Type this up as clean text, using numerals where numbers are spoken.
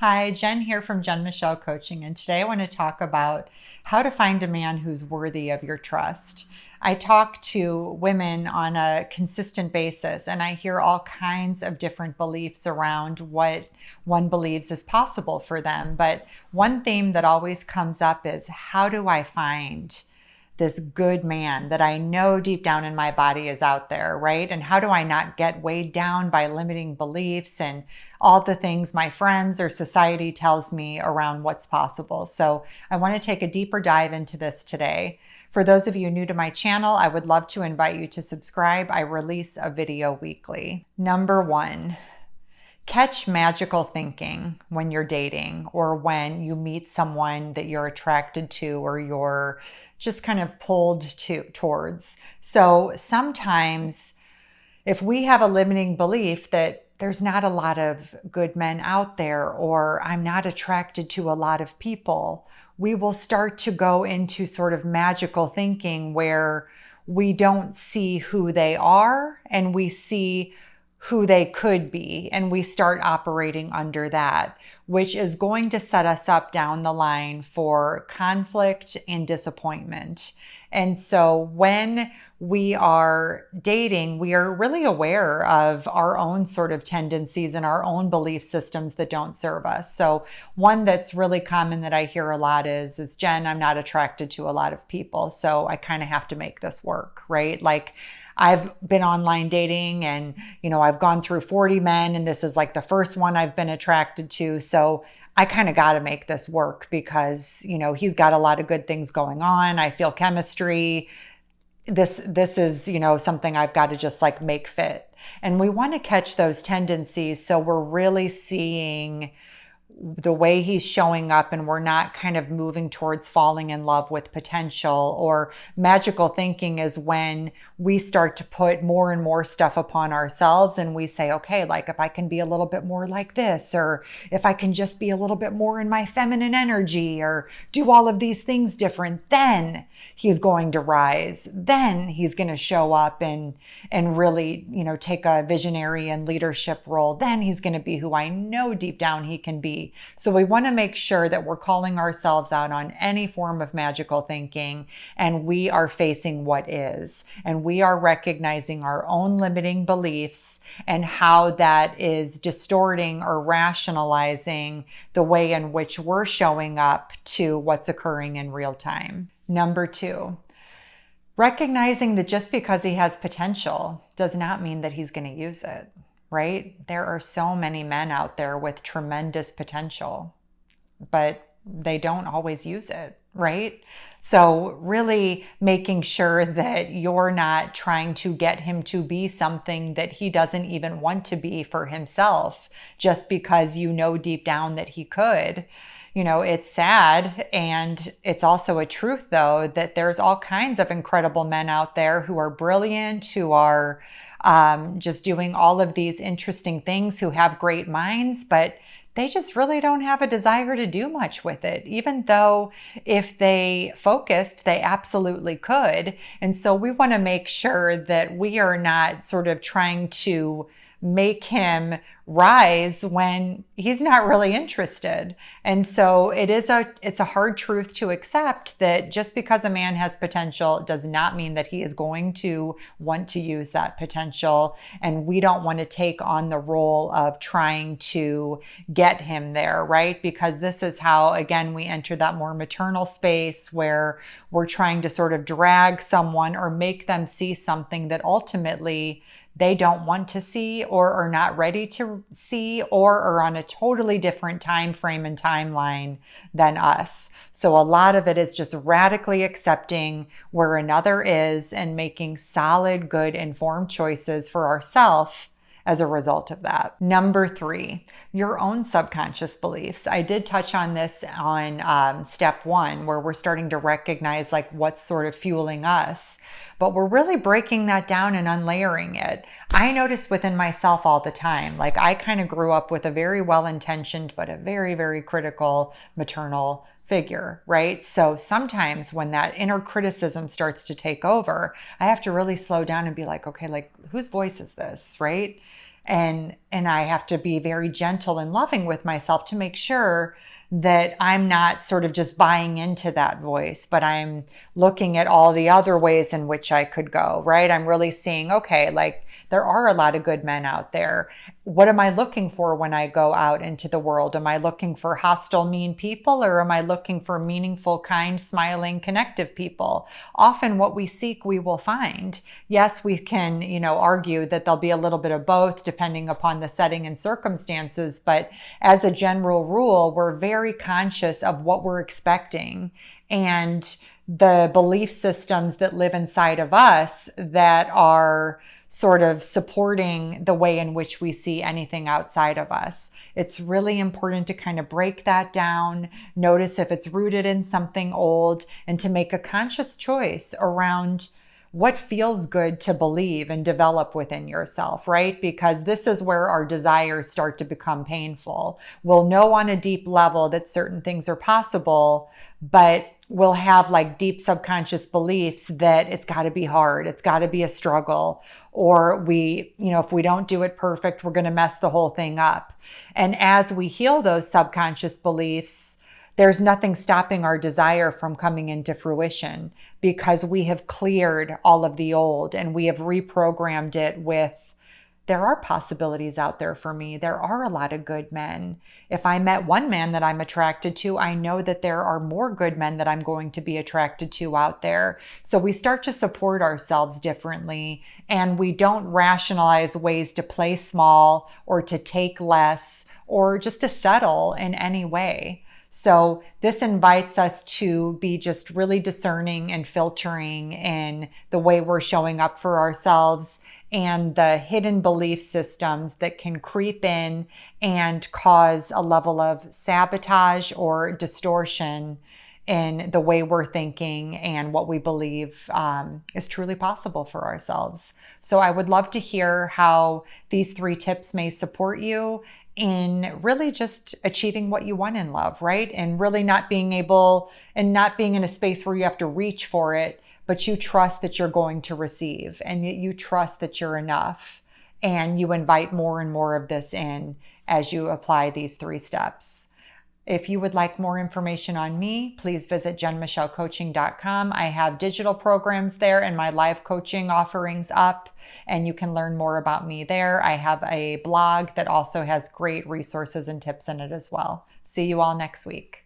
Hi, Jen here from Jen Michelle Coaching, and today I want to talk about how to find a man who's worthy of your trust. I talk to women on a consistent basis, and I hear all kinds of different beliefs around what one believes is possible for them. But one theme that always comes up is, how do I find this good man that I know deep down in my body is out there, right? And how do I not get weighed down by limiting beliefs and all the things my friends or society tells me around what's possible? So I want to take a deeper dive into this today. For those of you new to my channel, I would love to invite you to subscribe. I release a video weekly. Number one, catch magical thinking when you're dating or when you meet someone that you're attracted to or you're just kind of pulled towards. So sometimes if we have a limiting belief that there's not a lot of good men out there, or I'm not attracted to a lot of people, we will start to go into sort of magical thinking where we don't see who they are and we see who they could be, and we start operating under that, which is going to set us up down the line for conflict and disappointment. And so when we are dating, we are really aware of our own sort of tendencies and our own belief systems that don't serve us. So one that's really common that I hear a lot is Jen, I'm not attracted to a lot of people, so I kind of have to make this work, right? Like, I've been online dating and, I've gone through 40 men and this is like the first one I've been attracted to. So I kind of got to make this work because, he's got a lot of good things going on. I feel chemistry. This is, something I've got to just like make fit. And we want to catch those tendencies. So we're really seeing the way he's showing up and we're not kind of moving towards falling in love with potential. Or magical thinking is when we start to put more and more stuff upon ourselves and we say, okay, like if I can be a little bit more like this, or if I can just be a little bit more in my feminine energy or do all of these things different, then he's going to rise. Then he's going to show up and really, take a visionary and leadership role. Then he's going to be who I know deep down he can be. So we want to make sure that we're calling ourselves out on any form of magical thinking, and we are facing what is, and we are recognizing our own limiting beliefs and how that is distorting or rationalizing the way in which we're showing up to what's occurring in real time. Number two, recognizing that just because he has potential does not mean that he's going to use it, right? There are so many men out there with tremendous potential, but they don't always use it, right? So really making sure that you're not trying to get him to be something that he doesn't even want to be for himself, just because you know deep down that he could. It's sad, and it's also a truth, though, that there's all kinds of incredible men out there who are brilliant, who are just doing all of these interesting things, who have great minds, but they just really don't have a desire to do much with it, even though if they focused, they absolutely could. And so we want to make sure that we are not sort of trying to make him rise when he's not really interested. And so it's a hard truth to accept that just because a man has potential does not mean that he is going to want to use that potential. And we don't want to take on the role of trying to get him there, right? Because this is how, again, we enter that more maternal space where we're trying to sort of drag someone or make them see something that ultimately they don't want to see or are not ready to see, or are on a totally different time frame and timeline than us. So a lot of it is just radically accepting where another is and making solid, good, informed choices for ourselves as a result of that. Number three, your own subconscious beliefs. I did touch on this on step one, where we're starting to recognize like what's sort of fueling us, but we're really breaking that down and unlayering it. I notice within myself all the time, like I kind of grew up with a very well-intentioned, but a very, very critical maternal figure, right? So sometimes when that inner criticism starts to take over, I have to really slow down and be like, okay, like whose voice is this, right? And I have to be very gentle and loving with myself to make sure that I'm not sort of just buying into that voice, but I'm looking at all the other ways in which I could go, right? I'm really seeing, okay, like there are a lot of good men out there. What am I looking for when I go out into the world? Am I looking for hostile, mean people, or am I looking for meaningful, kind, smiling, connective people? Often what we seek, we will find. Yes, we can, argue that there'll be a little bit of both depending upon the setting and circumstances, but as a general rule, we're very conscious of what we're expecting and the belief systems that live inside of us that are sort of supporting the way in which we see anything outside of us. It's really important to kind of break that down, notice if it's rooted in something old, and to make a conscious choice around what feels good to believe and develop within yourself, right? Because this is where our desires start to become painful. We'll know on a deep level that certain things are possible, but we'll have like deep subconscious beliefs that it's got to be hard, it's got to be a struggle, or if we don't do it perfect, we're going to mess the whole thing up. And as we heal those subconscious beliefs, there's nothing stopping our desire from coming into fruition because we have cleared all of the old and we have reprogrammed it with, there are possibilities out there for me. There are a lot of good men. If I met one man that I'm attracted to, I know that there are more good men that I'm going to be attracted to out there. So we start to support ourselves differently, and we don't rationalize ways to play small or to take less or just to settle in any way. So this invites us to be just really discerning and filtering in the way we're showing up for ourselves and the hidden belief systems that can creep in and cause a level of sabotage or distortion in the way we're thinking and what we believe is truly possible for ourselves. So I would love to hear how these 3 tips may support you in really just achieving what you want in love, right? And really not being in a space where you have to reach for it, but you trust that you're going to receive and you trust that you're enough. And you invite more and more of this in as you apply these 3 steps. If you would like more information on me, please visit jenmichellecoaching.com. I have digital programs there and my live coaching offerings up, and you can learn more about me there. I have a blog that also has great resources and tips in it as well. See you all next week.